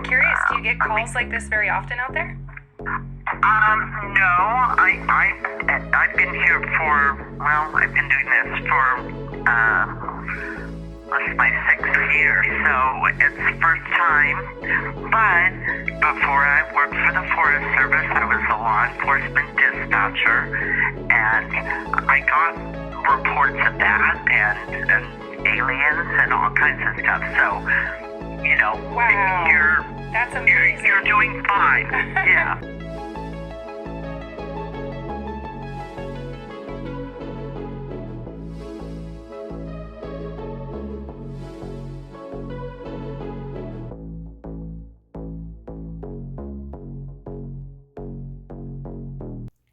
curious, do you get calls like this very often out there? No, I've been here I've been doing this for, this is my 6th year, so it's first time, but before I worked for the Forest Service, I was a law enforcement dispatcher, and I got reports of that, and aliens, and all kinds of stuff, so, Wow. That's amazing. You're doing fine, yeah.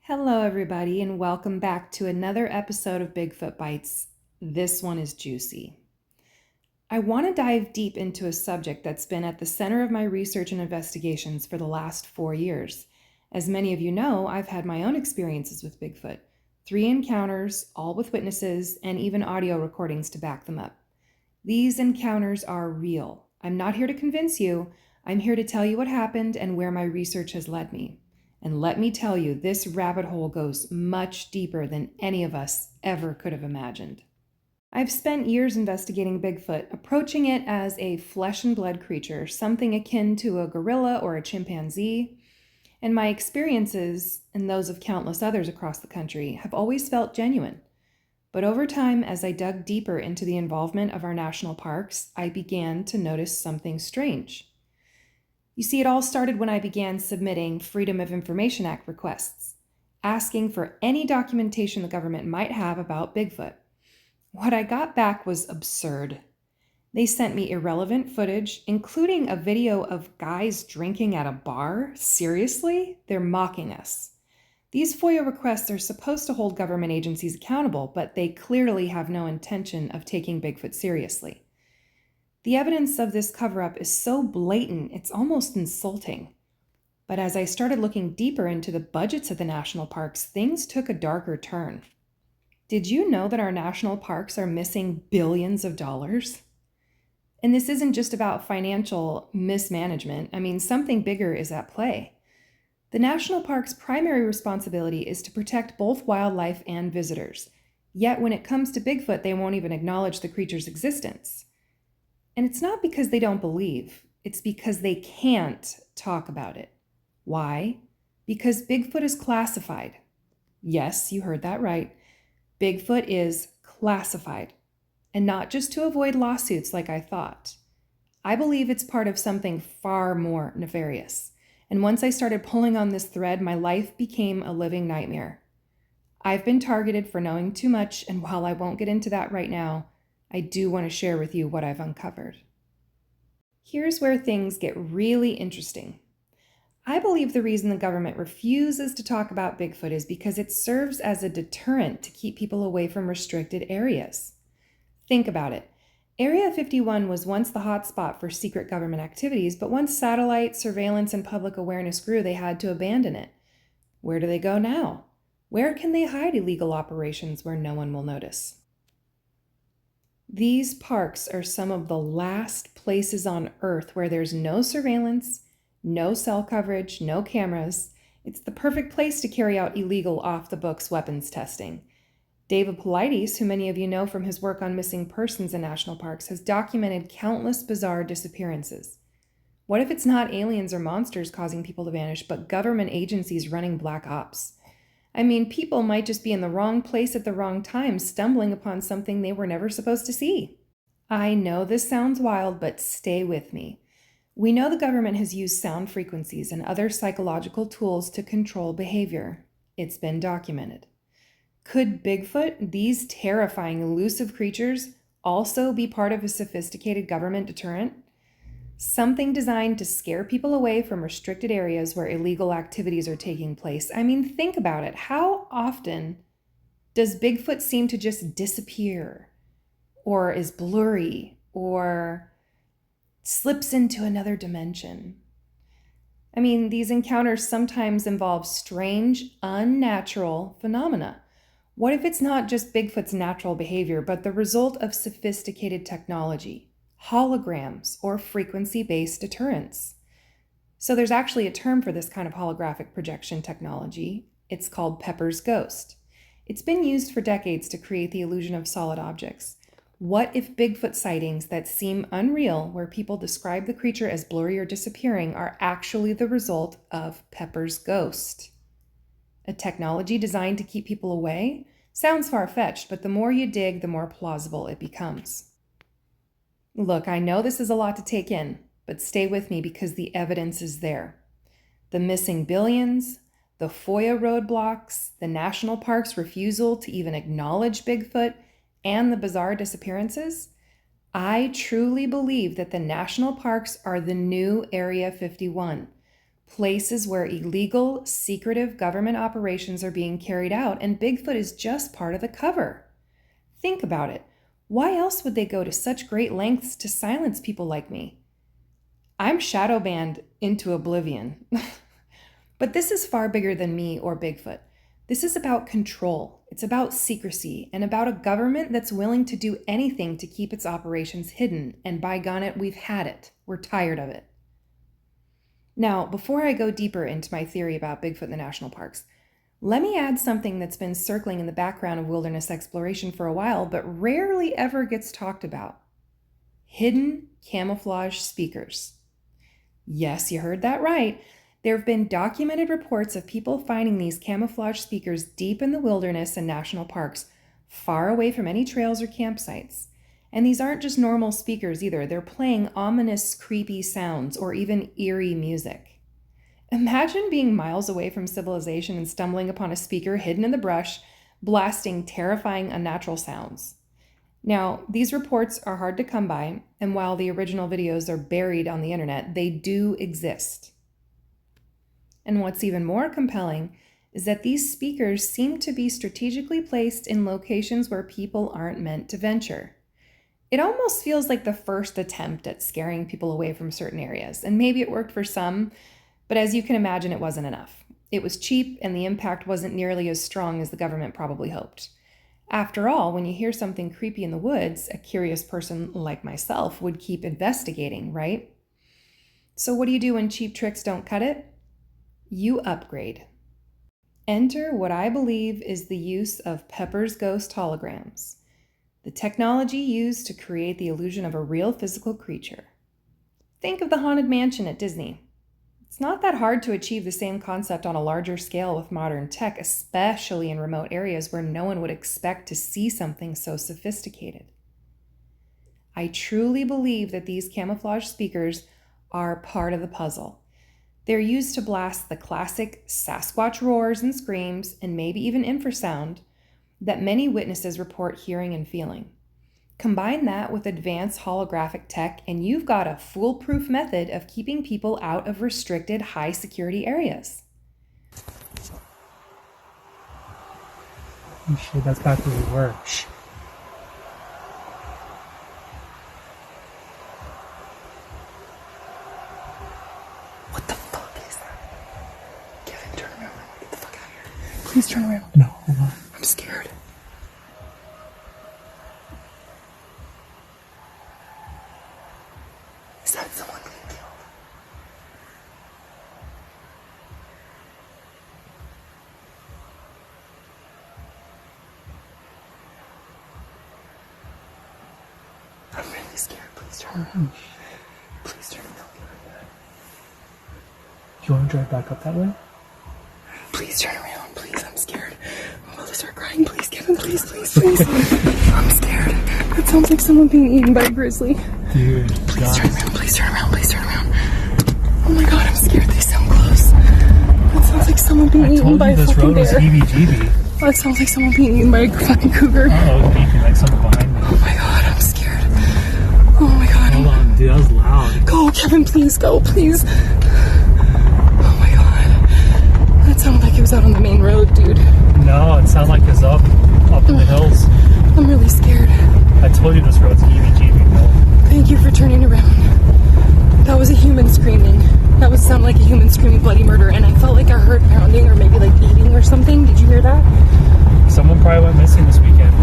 Hello, everybody, and welcome back to another episode of Bigfoot Bites. This one is juicy. I want to dive deep into a subject that's been at the center of my research and investigations for the last 4 years. As many of you know, I've had my own experiences with Bigfoot, 3 encounters, all with witnesses, and even audio recordings to back them up. These encounters are real. I'm not here to convince you. I'm here to tell you what happened and where my research has led me. And let me tell you, this rabbit hole goes much deeper than any of us ever could have imagined. I've spent years investigating Bigfoot, approaching it as a flesh and blood creature, something akin to a gorilla or a chimpanzee. And my experiences, and those of countless others across the country, have always felt genuine. But over time, as I dug deeper into the involvement of our national parks, I began to notice something strange. You see, it all started when I began submitting Freedom of Information Act requests, asking for any documentation the government might have about Bigfoot. What I got back was absurd. They sent me irrelevant footage, including a video of guys drinking at a bar. Seriously? They're mocking us. These FOIA requests are supposed to hold government agencies accountable, but they clearly have no intention of taking Bigfoot seriously. The evidence of this cover-up is so blatant, it's almost insulting. But as I started looking deeper into the budgets of the national parks, things took a darker turn. Did you know that our national parks are missing billions of dollars? And this isn't just about financial mismanagement. I mean, something bigger is at play. The national park's primary responsibility is to protect both wildlife and visitors. Yet when it comes to Bigfoot, they won't even acknowledge the creature's existence. And it's not because they don't believe, it's because they can't talk about it. Why? Because Bigfoot is classified. Yes, you heard that right. Bigfoot is classified. And not just to avoid lawsuits like I thought. I believe it's part of something far more nefarious. And once I started pulling on this thread, my life became a living nightmare. I've been targeted for knowing too much, and while I won't get into that right now, I do want to share with you what I've uncovered. Here's where things get really interesting. I believe the reason the government refuses to talk about Bigfoot is because it serves as a deterrent to keep people away from restricted areas. Think about it. Area 51 was once the hotspot for secret government activities, but once satellite, surveillance, and public awareness grew, they had to abandon it. Where do they go now? Where can they hide illegal operations where no one will notice? These parks are some of the last places on Earth where there's no surveillance, no cell coverage, no cameras. It's the perfect place to carry out illegal off-the-books weapons testing. David Paulides, who many of you know from his work on missing persons in national parks, has documented countless bizarre disappearances. What if it's not aliens or monsters causing people to vanish, but government agencies running black ops? I mean, people might just be in the wrong place at the wrong time, stumbling upon something they were never supposed to see. I know this sounds wild, but stay with me. We know the government has used sound frequencies and other psychological tools to control behavior. It's been documented. Could Bigfoot, these terrifying, elusive creatures, also be part of a sophisticated government deterrent? Something designed to scare people away from restricted areas where illegal activities are taking place. I mean, think about it. How often does Bigfoot seem to just disappear, or is blurry, or slips into another dimension? I mean, these encounters sometimes involve strange, unnatural phenomena. What if it's not just Bigfoot's natural behavior, but the result of sophisticated technology, holograms, or frequency-based deterrents? So there's actually a term for this kind of holographic projection technology. It's called Pepper's ghost. It's been used for decades to create the illusion of solid objects. What if Bigfoot sightings that seem unreal, where people describe the creature as blurry or disappearing, are actually the result of Pepper's ghost? A technology designed to keep people away? Sounds far-fetched, but the more you dig, the more plausible it becomes. Look, I know this is a lot to take in, but stay with me because the evidence is there. The missing billions, the FOIA roadblocks, the national park's refusal to even acknowledge Bigfoot, and the bizarre disappearances. I truly believe that the national parks are the new Area 51, places where illegal, secretive government operations are being carried out, and Bigfoot is just part of the cover. Think about it. Why else would they go to such great lengths to silence people like me? I'm shadow banned into oblivion. But this is far bigger than me or Bigfoot. This is about control. It's about secrecy and about a government that's willing to do anything to keep its operations hidden. And by gone it, we've had it. We're tired of it. Now, before I go deeper into my theory about Bigfoot in the national parks, let me add something that's been circling in the background of wilderness exploration for a while, but rarely ever gets talked about. Hidden camouflage speakers. Yes, you heard that right. There have been documented reports of people finding these camouflage speakers deep in the wilderness and national parks, far away from any trails or campsites. And these aren't just normal speakers either. They're playing ominous, creepy sounds or even eerie music. Imagine being miles away from civilization and stumbling upon a speaker hidden in the brush, blasting terrifying, unnatural sounds. Now, these reports are hard to come by, and while the original videos are buried on the internet, they do exist. And what's even more compelling is that these speakers seem to be strategically placed in locations where people aren't meant to venture. It almost feels like the first attempt at scaring people away from certain areas, and maybe it worked for some, but as you can imagine, it wasn't enough. It was cheap, and the impact wasn't nearly as strong as the government probably hoped. After all, when you hear something creepy in the woods, a curious person like myself would keep investigating, right? So what do you do when cheap tricks don't cut it? You upgrade. Enter what I believe is the use of Pepper's ghost holograms, the technology used to create the illusion of a real physical creature. Think of the Haunted Mansion at Disney. It's not that hard to achieve the same concept on a larger scale with modern tech, especially in remote areas where no one would expect to see something so sophisticated. I truly believe that these camouflage speakers are part of the puzzle. They're used to blast the classic Sasquatch roars and screams, and maybe even infrasound, that many witnesses report hearing and feeling. Combine that with advanced holographic tech, and you've got a foolproof method of keeping people out of restricted, high-security areas. Oh shit, that's back where we were. Shh. What the fuck is that? Kevin, turn around. Get the fuck out of here. Please turn around. No, hold on. I'm scared. Is that someone being killed? I'm really scared. Please turn around. Please turn around. Do you want to drive back up that way? Please turn around. Please, I'm scared. I'm about to start crying. Please, Kevin. Please, please, please. I'm scared. That sounds like someone being eaten by a grizzly. Dude, Please turn around. Please turn around. Please turn around. Oh my god, I'm scared. They sound close. That sounds like someone being eaten by a fucking bear. I told you this road was heebie-jeebie. That sounds like someone being eaten by a fucking cougar. Uh-oh, it's beeping like someone behind me. Oh my god, I'm scared. Oh my god. Hold on, dude, that was loud. Go, Kevin, please go, please. Oh my god. That sounded like it was out on the main road, dude. No, it sounds like it's up in the hills. I'm really scared. I told you this road's heebie-jeebie, bro. Thank you for turning around. That was a human screaming. That would sound like a human screaming bloody murder, and I felt like I heard pounding or maybe like beating or something. Did you hear that? Someone probably went missing this weekend.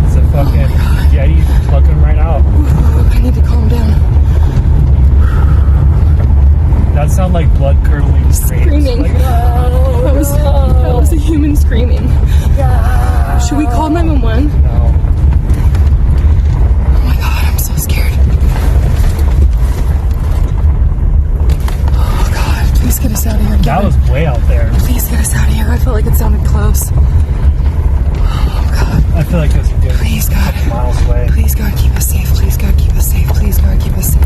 It's a fucking Yeti plugging them right out. Ooh, I need to calm down. That sound like blood-curdling screams. Screaming. Like, that was a human screaming. Should we call 911? no. Oh my god, I'm so scared. Oh god, please get us out of here. That was way out there. Please get us out of here. I felt like it sounded close. Oh god. I feel like that's a good Please God. miles away. Please God, keep us safe. Please God, keep us safe. Please God, keep us safe.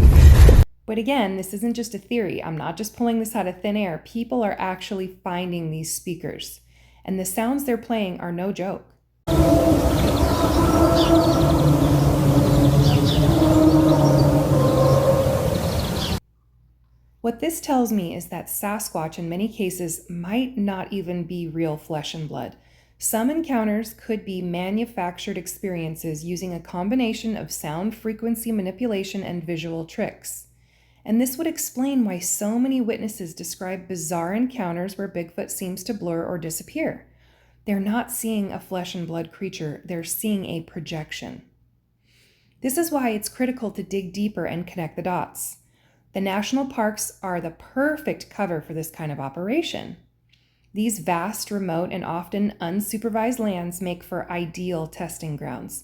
But again, this isn't just a theory. I'm not just pulling this out of thin air. People are actually finding these speakers, and the sounds they're playing are no joke. What this tells me is that Sasquatch in many cases might not even be real flesh and blood. Some encounters could be manufactured experiences using a combination of sound frequency manipulation and visual tricks. And this would explain why so many witnesses describe bizarre encounters where Bigfoot seems to blur or disappear. They're not seeing a flesh and blood creature, they're seeing a projection. This is why it's critical to dig deeper and connect the dots. The national parks are the perfect cover for this kind of operation. These vast, remote, and often unsupervised lands make for ideal testing grounds.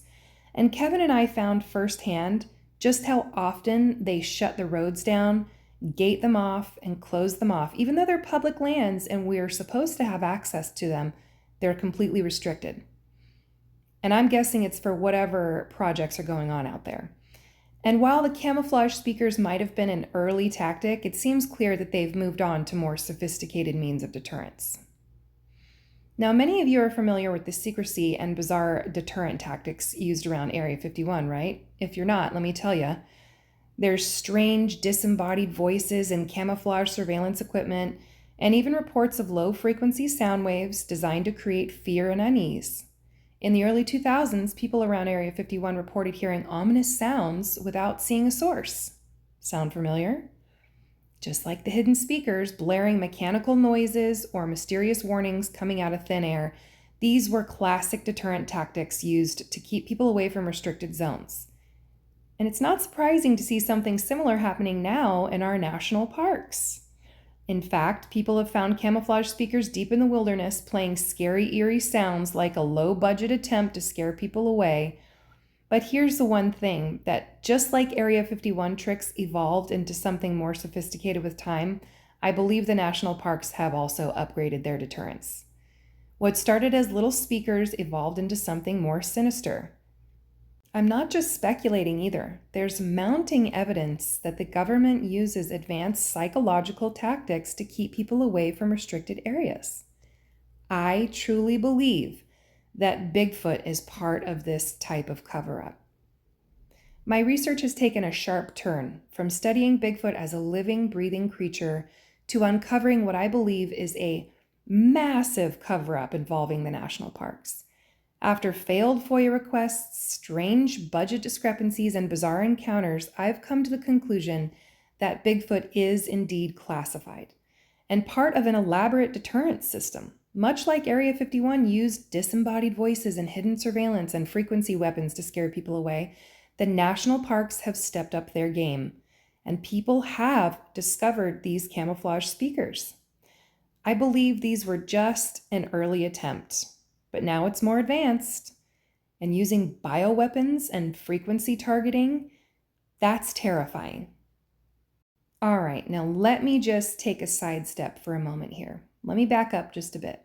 And Kevin and I found firsthand just how often they shut the roads down, gate them off, and close them off. Even though they're public lands and we're supposed to have access to them, they're completely restricted. And I'm guessing it's for whatever projects are going on out there. And while the camouflage speakers might have been an early tactic, it seems clear that they've moved on to more sophisticated means of deterrence. Now, many of you are familiar with the secrecy and bizarre deterrent tactics used around Area 51, right? If you're not, let me tell you. There's strange disembodied voices and camouflage surveillance equipment, and even reports of low-frequency sound waves designed to create fear and unease. In the early 2000s, people around Area 51 reported hearing ominous sounds without seeing a source. Sound familiar? Just like the hidden speakers, blaring mechanical noises or mysterious warnings coming out of thin air, these were classic deterrent tactics used to keep people away from restricted zones. And it's not surprising to see something similar happening now in our national parks. In fact, people have found camouflage speakers deep in the wilderness playing scary, eerie sounds like a low-budget attempt to scare people away. But here's the one thing, that just like Area 51 tricks evolved into something more sophisticated with time, I believe the national parks have also upgraded their deterrence. What started as little speakers evolved into something more sinister. I'm not just speculating either. There's mounting evidence that the government uses advanced psychological tactics to keep people away from restricted areas. I truly believe that Bigfoot is part of this type of cover-up. My research has taken a sharp turn from studying Bigfoot as a living, breathing creature to uncovering what I believe is a massive cover-up involving the national parks. After failed FOIA requests, strange budget discrepancies, and bizarre encounters, I've come to the conclusion that Bigfoot is indeed classified and part of an elaborate deterrence system. Much like Area 51 used disembodied voices and hidden surveillance and frequency weapons to scare people away, the national parks have stepped up their game, and people have discovered these camouflage speakers. I believe these were just an early attempt, but now it's more advanced. And using bioweapons and frequency targeting, that's terrifying. All right, now let me just take a sidestep for a moment here. Let me back up just a bit.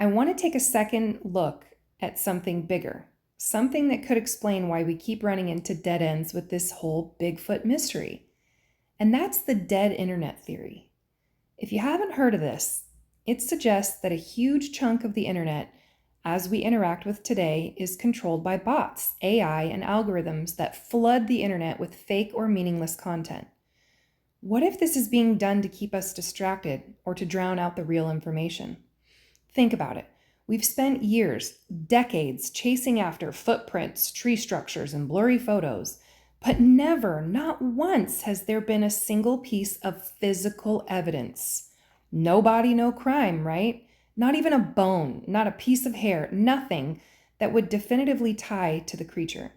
I want to take a second look at something bigger, something that could explain why we keep running into dead ends with this whole Bigfoot mystery. And that's the dead internet theory. If you haven't heard of this, it suggests that a huge chunk of the internet, as we interact with today, is controlled by bots, AI, and algorithms that flood the internet with fake or meaningless content. What if this is being done to keep us distracted or to drown out the real information? Think about it. We've spent years, decades, chasing after footprints, tree structures, and blurry photos, but never, not once, has there been a single piece of physical evidence. No body, no crime, right? Not even a bone, not a piece of hair, nothing that would definitively tie to the creature.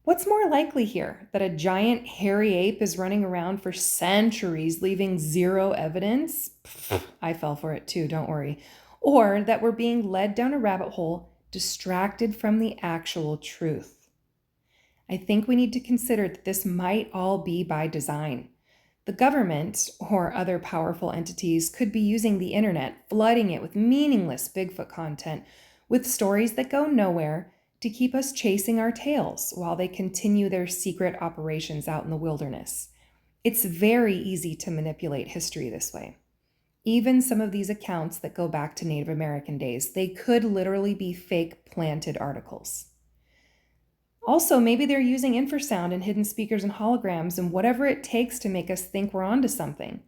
What's more likely here? That a giant hairy ape is running around for centuries, leaving zero evidence? Pfft, I fell for it too, don't worry. Or that we're being led down a rabbit hole, distracted from the actual truth. I think we need to consider that this might all be by design. The government or other powerful entities could be using the internet, flooding it with meaningless Bigfoot content, with stories that go nowhere, to keep us chasing our tails while they continue their secret operations out in the wilderness. It's very easy to manipulate history this way. Even some of these accounts that go back to Native American days, they could literally be fake planted articles. Also, maybe they're using infrasound and hidden speakers and holograms and whatever it takes to make us think we're onto something.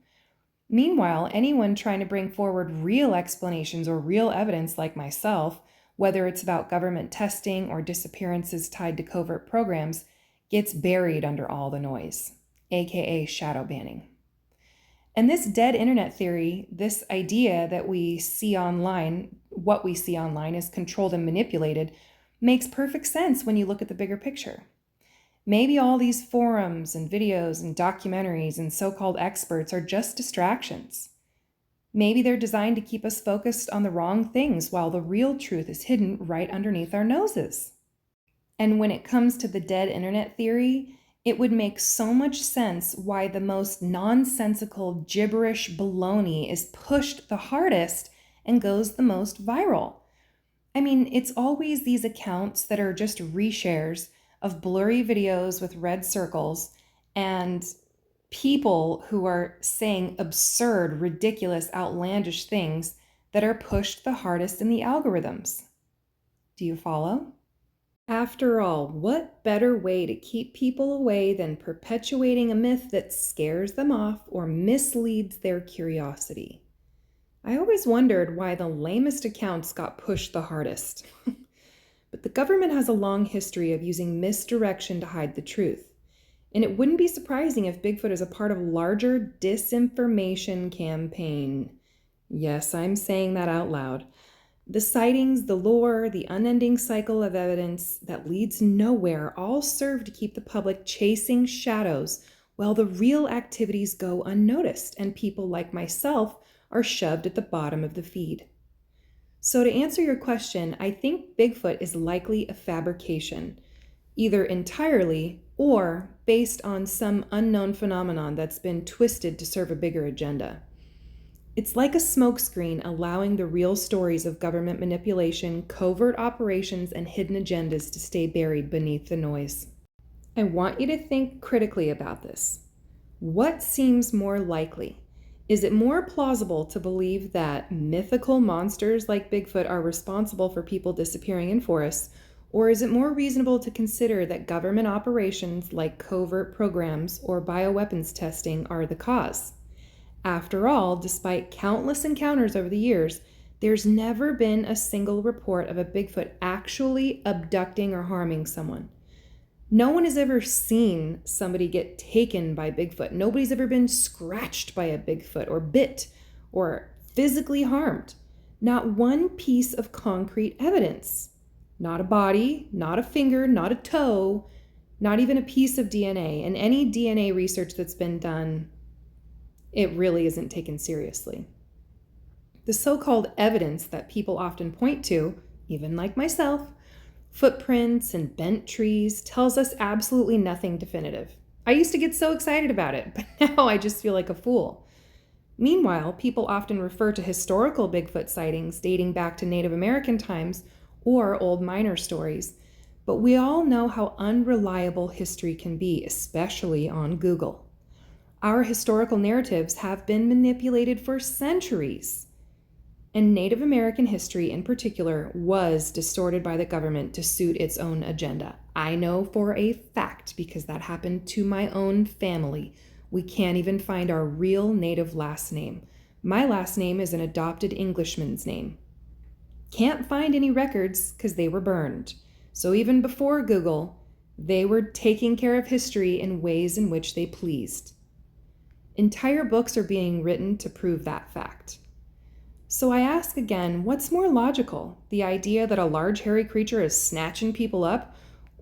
Meanwhile, anyone trying to bring forward real explanations or real evidence like myself, whether it's about government testing or disappearances tied to covert programs, gets buried under all the noise, aka shadow banning. And this dead internet theory, this idea that we see online, what we see online is controlled and manipulated, makes perfect sense when you look at the bigger picture. Maybe all these forums and videos and documentaries and so-called experts are just distractions. Maybe they're designed to keep us focused on the wrong things while the real truth is hidden right underneath our noses. And when it comes to the dead internet theory, it would make so much sense why the most nonsensical gibberish baloney is pushed the hardest and goes the most viral. I mean, it's always these accounts that are just reshares of blurry videos with red circles and people who are saying absurd, ridiculous, outlandish things that are pushed the hardest in the algorithms. Do you follow? After all, what better way to keep people away than perpetuating a myth that scares them off or misleads their curiosity? I always wondered why the lamest accounts got pushed the hardest. But the government has a long history of using misdirection to hide the truth. And it wouldn't be surprising if Bigfoot is a part of a larger disinformation campaign. Yes, I'm saying that out loud. The sightings, the lore, the unending cycle of evidence that leads nowhere all serve to keep the public chasing shadows while the real activities go unnoticed and people like myself are shoved at the bottom of the feed. So to answer your question, I think Bigfoot is likely a fabrication, either entirely or based on some unknown phenomenon that's been twisted to serve a bigger agenda. It's like a smokescreen allowing the real stories of government manipulation, covert operations, and hidden agendas to stay buried beneath the noise. I want you to think critically about this. What seems more likely? Is it more plausible to believe that mythical monsters like Bigfoot are responsible for people disappearing in forests, or is it more reasonable to consider that government operations like covert programs or bioweapons testing are the cause? After all, despite countless encounters over the years, there's never been a single report of a Bigfoot actually abducting or harming someone. No one has ever seen somebody get taken by Bigfoot. Nobody's ever been scratched by a Bigfoot or bit or physically harmed. Not one piece of concrete evidence. Not a body, not a finger, not a toe, not even a piece of DNA. And any DNA research that's been done, it really isn't taken seriously. The so-called evidence that people often point to, even like myself, footprints and bent trees, tells us absolutely nothing definitive. I used to get so excited about it, but now I just feel like a fool. Meanwhile, people often refer to historical Bigfoot sightings dating back to Native American times or old miner stories, but we all know how unreliable history can be, especially on Google. Our historical narratives have been manipulated for centuries, and Native American history in particular was distorted by the government to suit its own agenda. I know for a fact because that happened to my own family. We can't even find our real Native last name. My last name is an adopted Englishman's name. Can't find any records because they were burned. So even before Google, they were taking care of history in ways in which they pleased. Entire books are being written to prove that fact. So I ask again, what's more logical? The idea that a large hairy creature is snatching people up,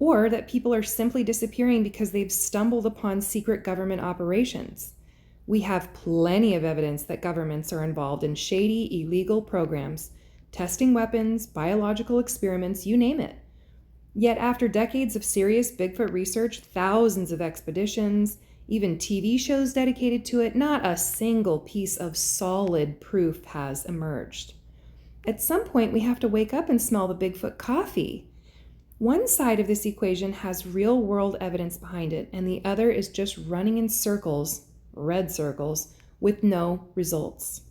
or that people are simply disappearing because they've stumbled upon secret government operations. We have plenty of evidence that governments are involved in shady, illegal programs, testing weapons, biological experiments, you name it. Yet after decades of serious Bigfoot research, thousands of expeditions, even TV shows dedicated to it, not a single piece of solid proof has emerged. At some point, we have to wake up and smell the Bigfoot coffee. One side of this equation has real-world evidence behind it, and the other is just running in circles, red circles, with no results.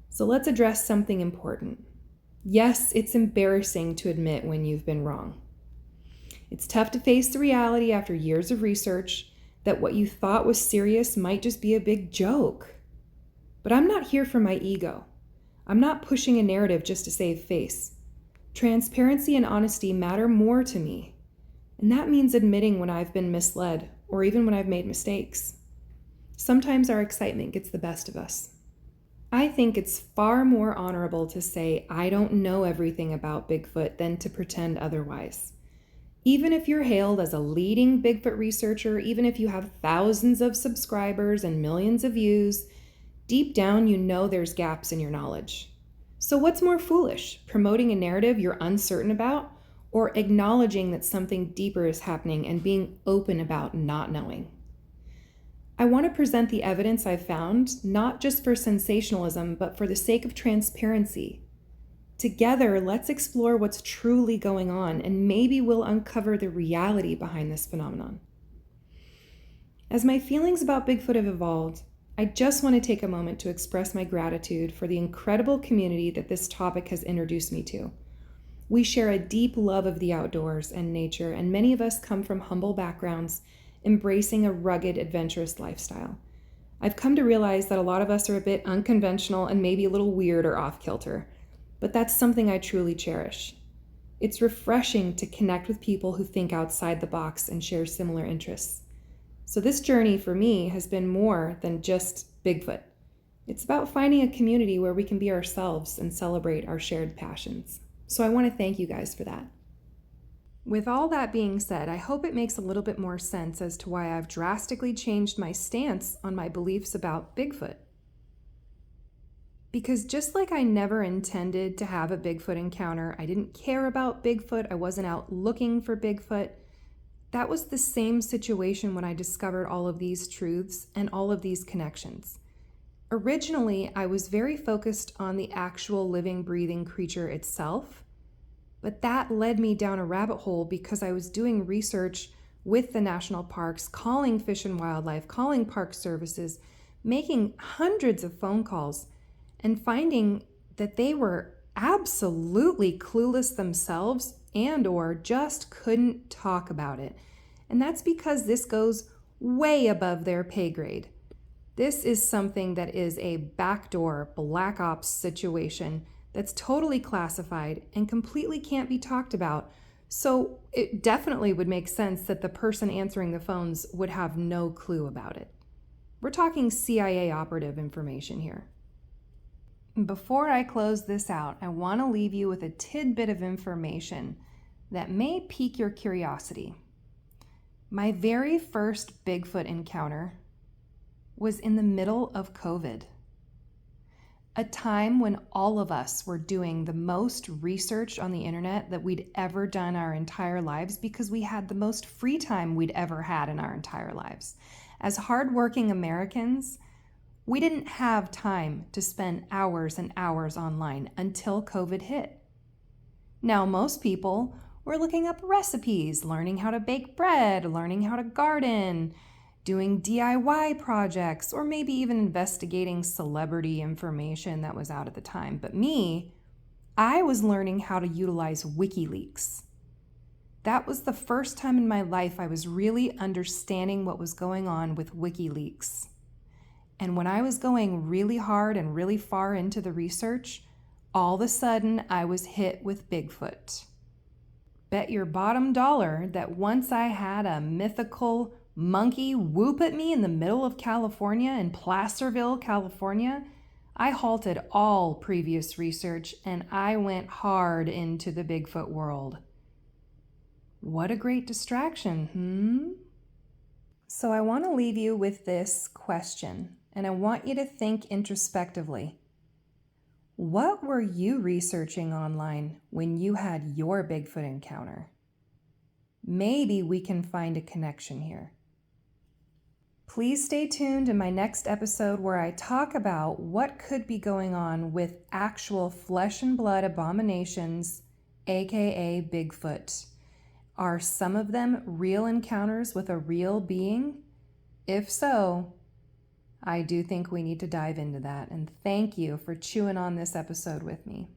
So let's address something important. Yes, it's embarrassing to admit when you've been wrong. It's tough to face the reality after years of research that what you thought was serious might just be a big joke. But I'm not here for my ego. I'm not pushing a narrative just to save face. Transparency and honesty matter more to me. And that means admitting when I've been misled or even when I've made mistakes. Sometimes our excitement gets the best of us. I think it's far more honorable to say I don't know everything about Bigfoot than to pretend otherwise. Even if you're hailed as a leading Bigfoot researcher, even if you have thousands of subscribers and millions of views, deep down you know there's gaps in your knowledge. So what's more foolish, promoting a narrative you're uncertain about, or acknowledging that something deeper is happening and being open about not knowing? I want to present the evidence I've found, not just for sensationalism, but for the sake of transparency. Together, let's explore what's truly going on, and maybe we'll uncover the reality behind this phenomenon. As my feelings about Bigfoot have evolved, I just want to take a moment to express my gratitude for the incredible community that this topic has introduced me to. We share a deep love of the outdoors and nature, and many of us come from humble backgrounds, embracing a rugged, adventurous lifestyle. I've come to realize that a lot of us are a bit unconventional and maybe a little weird or off-kilter, but that's something I truly cherish. It's refreshing to connect with people who think outside the box and share similar interests. So this journey for me has been more than just Bigfoot. It's about finding a community where we can be ourselves and celebrate our shared passions. So I want to thank you guys for that. With all that being said, I hope it makes a little bit more sense as to why I've drastically changed my stance on my beliefs about Bigfoot. Because just like I never intended to have a Bigfoot encounter, I didn't care about Bigfoot, I wasn't out looking for Bigfoot, that was the same situation when I discovered all of these truths and all of these connections. Originally, I was very focused on the actual living, breathing creature itself, but that led me down a rabbit hole because I was doing research with the national parks, calling Fish and Wildlife, calling park services, making hundreds of phone calls, and finding that they were absolutely clueless themselves and or just couldn't talk about it. And that's because this goes way above their pay grade. This is something that is a backdoor black ops situation that's totally classified and completely can't be talked about. So it definitely would make sense that the person answering the phones would have no clue about it. We're talking CIA operative information here. Before I close this out, I want to leave you with a tidbit of information that may pique your curiosity. My very first Bigfoot encounter was in the middle of COVID, a time when all of us were doing the most research on the internet that we'd ever done our entire lives because we had the most free time we'd ever had in our entire lives. As hardworking Americans, we didn't have time to spend hours and hours online until COVID hit. Now, most people were looking up recipes, learning how to bake bread, learning how to garden, doing DIY projects, or maybe even investigating celebrity information that was out at the time. But me, I was learning how to utilize WikiLeaks. That was the first time in my life I was really understanding what was going on with WikiLeaks. And when I was going really hard and really far into the research, all of a sudden I was hit with Bigfoot. Bet your bottom dollar that once I had a mythical monkey whoop at me in the middle of California, in Placerville, California, I halted all previous research and I went hard into the Bigfoot world. What a great distraction, So I want to leave you with this question, and I want you to think introspectively. What were you researching online when you had your Bigfoot encounter? Maybe we can find a connection here. Please stay tuned in my next episode where I talk about what could be going on with actual flesh and blood abominations, aka Bigfoot. Are some of them real encounters with a real being? If so, I do think we need to dive into that. And thank you for chewing on this episode with me.